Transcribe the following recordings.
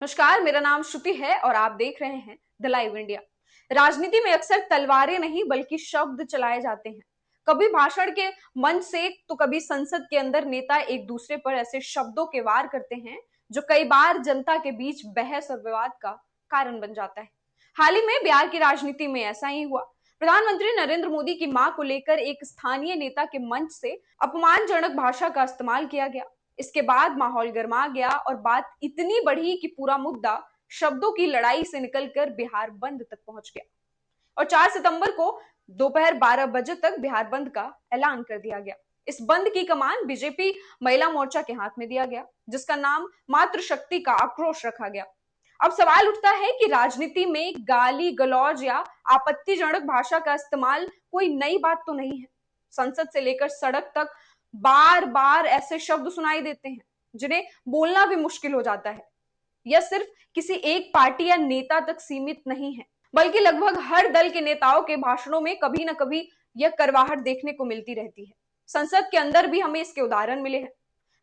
नमस्कार, मेरा नाम श्रुति है और आप देख रहे हैं द लाइव इंडिया। राजनीति में अक्सर तलवारें नहीं बल्कि शब्द चलाए जाते हैं। कभी भाषण के मंच से तो कभी संसद के अंदर नेता एक दूसरे पर ऐसे शब्दों के वार करते हैं जो कई बार जनता के बीच बहस और विवाद का कारण बन जाता है। हाल ही में बिहार की राजनीति में ऐसा ही हुआ। प्रधानमंत्री नरेंद्र मोदी की मां को लेकर एक स्थानीय नेता के मंच से अपमानजनक भाषा का इस्तेमाल किया गया। इसके बाद माहौल गर्मा गया और बात इतनी बढ़ी कि पूरा मुद्दा शब्दों की लड़ाई से निकलकर बिहार बंद तक पहुंच गया और 4 सितंबर को दोपहर 12 बजे तक बिहार बंद का ऐलान कर दिया गया। इस बंद की कमान बीजेपी महिला मोर्चा के हाथ में दिया गया, जिसका नाम मातृशक्ति का आक्रोश रखा गया। अब सवाल उठता है कि राजनीति में गाली गलौज या आपत्तिजनक भाषा का इस्तेमाल कोई नई बात तो नहीं है। संसद से लेकर सड़क तक बार बार ऐसे शब्द सुनाई देते हैं जिन्हें बोलना भी मुश्किल हो जाता है। यह सिर्फ किसी एक पार्टी या नेता तक सीमित नहीं है, बल्कि लगभग हर दल के नेताओं के भाषणों में कभी न कभी यह करवाहट देखने को मिलती रहती है। संसद के अंदर भी हमें इसके उदाहरण मिले हैं।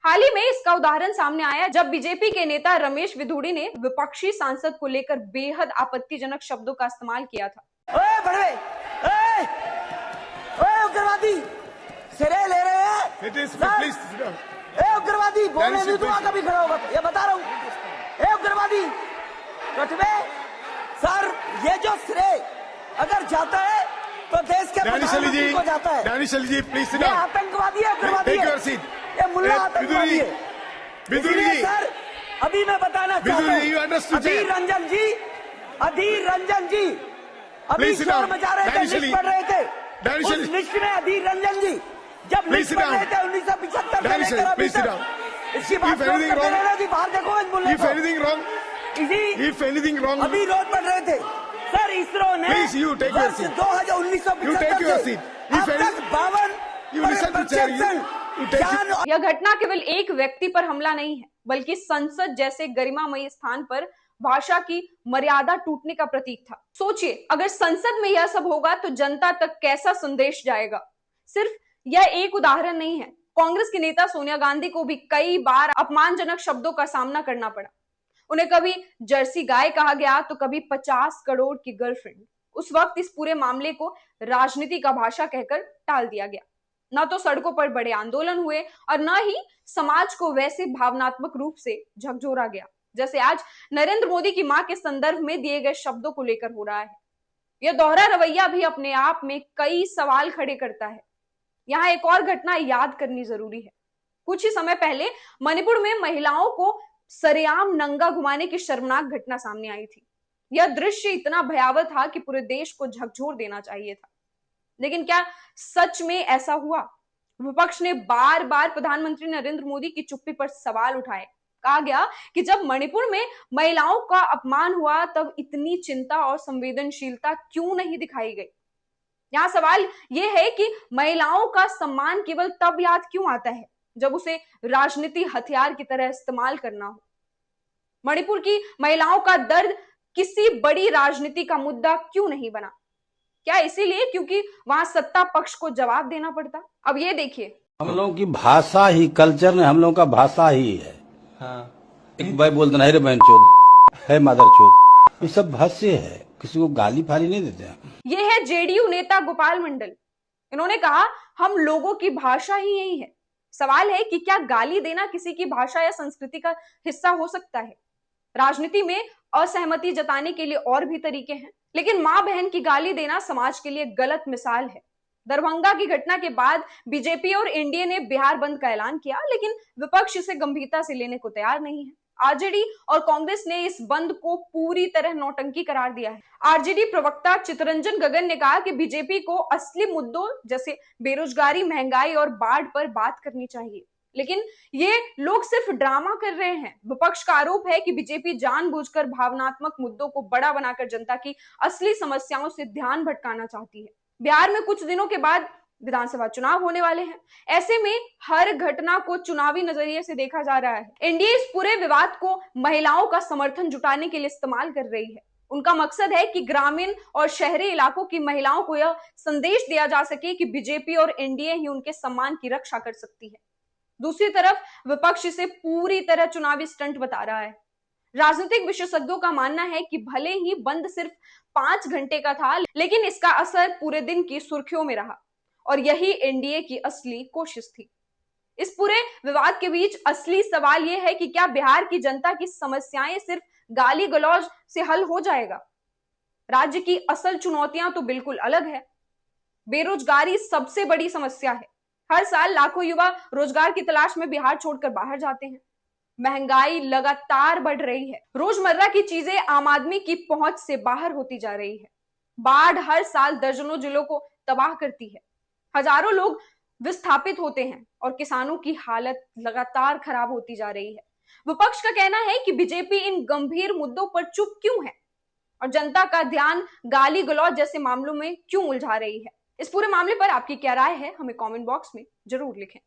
हाल ही में इसका उदाहरण सामने आया जब बीजेपी के नेता रमेश विधुड़ी ने विपक्षी सांसद को लेकर बेहद आपत्तिजनक शब्दों का इस्तेमाल किया था। ओए बड़े, ओए, ओए उग्रवादी, सिरे ले रहे हैं। ए उग्रवादी, बोलने नहीं दूंगा कभी खड़ा होगा, ये बता रहा हूँ। ए उग्रवादी, कटवे सर, ये जो सिरे अगर जाता है तो देश के प्रधानमंत्री को जाता है। जी प्लीज ये आतंकवादी है, उग्रवादी है, ये मुल्ला आतंकवादी है। इसलिए सर अभी मैं बताना चाहता हूँ, अधीर रंजन जी अभी शोर मचा रहे थे, लिस्ट पढ़ रहे थे। उस लिस्ट में अधीर रंजन जी जब लिस्ट पढ़ रहे थे 1975 से लेकर अभी तक, इसकी बात बाहर देखो इस मुल्ले को। अभी रोड पढ़ रहे थे सर, इसरो ने वर्ष 1975 से अब तक 52 यह घटना केवल एक व्यक्ति पर हमला नहीं है, बल्कि संसद जैसे गरिमामयी स्थान पर भाषा की मर्यादा टूटने का प्रतीक था। सोचिए, अगर संसद में यह सब होगा तो जनता तक कैसा संदेश जाएगा। सिर्फ यह एक उदाहरण नहीं है। कांग्रेस की नेता सोनिया गांधी को भी कई बार अपमानजनक शब्दों का सामना करना पड़ा। उन्हें कभी जर्सी गाय कहा गया तो कभी 50 करोड़ की गर्लफ्रेंड। उस वक्त इस पूरे मामले को राजनीति का भाषा कहकर टाल दिया गया। न तो सड़कों पर बड़े आंदोलन हुए और न ही समाज को वैसे भावनात्मक रूप से झकझोरा गया जैसे आज नरेंद्र मोदी की मां के संदर्भ में दिए गए शब्दों को लेकर हो रहा है। यह दोहरा रवैया भी अपने आप में कई सवाल खड़े करता है। यहाँ एक और घटना याद करनी जरूरी है। कुछ ही समय पहले मणिपुर में महिलाओं को सरेआम नंगा घुमाने की शर्मनाक घटना सामने आई थी। यह दृश्य इतना भयावह था कि पूरे देश को झकझोर देना चाहिए था। लेकिन क्या सच में ऐसा हुआ? विपक्ष ने बार बार प्रधानमंत्री नरेंद्र मोदी की चुप्पी पर सवाल उठाए। कहा गया कि जब मणिपुर में महिलाओं का अपमान हुआ तब इतनी चिंता और संवेदनशीलता क्यों नहीं दिखाई गई। यहाँ सवाल यह है कि महिलाओं का सम्मान केवल तब याद क्यों आता है जब उसे राजनीति हथियार की तरह इस्तेमाल करना हो। मणिपुर की महिलाओं का दर्द किसी बड़ी राजनीति का मुद्दा क्यों नहीं बना? क्या इसीलिए क्योंकि वहां सत्ता पक्ष को जवाब देना पड़ता? अब ये देखिए, हम लोगों की भाषा ही, कल्चर ने हम लोगों का भाषा ही है। हाँ। एक भाई बोलते नहीं रे बहन चोद, है मादर चोद, ये सब भाष्य है, किसी को गाली फाली नहीं देते हैं। ये है जेडीयू नेता गोपाल मंडल। इन्होंने कहा हम लोगों की भाषा ही यही है। सवाल है कि क्या गाली देना किसी की भाषा या संस्कृति का हिस्सा हो सकता है? राजनीति में असहमति जताने के लिए और भी तरीके हैं, लेकिन मां बहन की गाली देना समाज के लिए गलत मिसाल है। दरभंगा की घटना के बाद बीजेपी और एनडीए ने बिहार बंद का ऐलान किया, लेकिन विपक्ष इसे गंभीरता से लेने को तैयार नहीं है। आरजेडी और कांग्रेस ने इस बंद को पूरी तरह नौटंकी करार दिया है। आरजेडी प्रवक्ता चितरंजन गगन ने कहा कि बीजेपी को असली मुद्दों जैसे बेरोजगारी, महंगाई और बाढ़ पर बात करनी चाहिए, लेकिन ये लोग सिर्फ ड्रामा कर रहे हैं। विपक्ष का आरोप है कि बीजेपी जानबूझकर भावनात्मक मुद्दों को बड़ा बनाकर जनता की असली समस्याओं से ध्यान भटकाना चाहती है। बिहार में कुछ दिनों के बाद विधानसभा चुनाव होने वाले हैं। ऐसे में हर घटना को चुनावी नजरिए से देखा जा रहा है। एनडीए इस पूरे विवाद को महिलाओं का समर्थन जुटाने के लिए इस्तेमाल कर रही है। उनका मकसद है कि ग्रामीण और शहरी इलाकों की महिलाओं को यह संदेश दिया जा सके कि बीजेपी और एनडीए ही उनके सम्मान की रक्षा कर सकती है। दूसरी तरफ विपक्ष इसे पूरी तरह चुनावी स्टंट बता रहा है। राजनीतिक विशेषज्ञों का मानना है कि भले ही बंद सिर्फ 5 घंटे का था, लेकिन इसका असर पूरे दिन की सुर्खियों में रहा और यही एनडीए की असली कोशिश थी। इस पूरे विवाद के बीच असली सवाल यह है कि क्या बिहार की जनता की समस्याएं सिर्फ गाली गलौज से हल हो जाएगा? राज्य की असल चुनौतियां तो बिल्कुल अलग है। बेरोजगारी सबसे बड़ी समस्या है। हर साल लाखों युवा रोजगार की तलाश में बिहार छोड़कर बाहर जाते हैं। महंगाई लगातार बढ़ रही है। रोजमर्रा की चीजें आम आदमी की पहुंच से बाहर होती जा रही है। बाढ़ हर साल दर्जनों जिलों को तबाह करती है। हजारों लोग विस्थापित होते हैं और किसानों की हालत लगातार खराब होती जा रही है। विपक्ष का कहना है कि बीजेपी इन गंभीर मुद्दों पर चुप क्यों है और जनता का ध्यान गाली गलौज जैसे मामलों में क्यों उलझा रही है। इस पूरे मामले पर आपकी क्या राय है, हमें कमेंट बॉक्स में जरूर लिखें।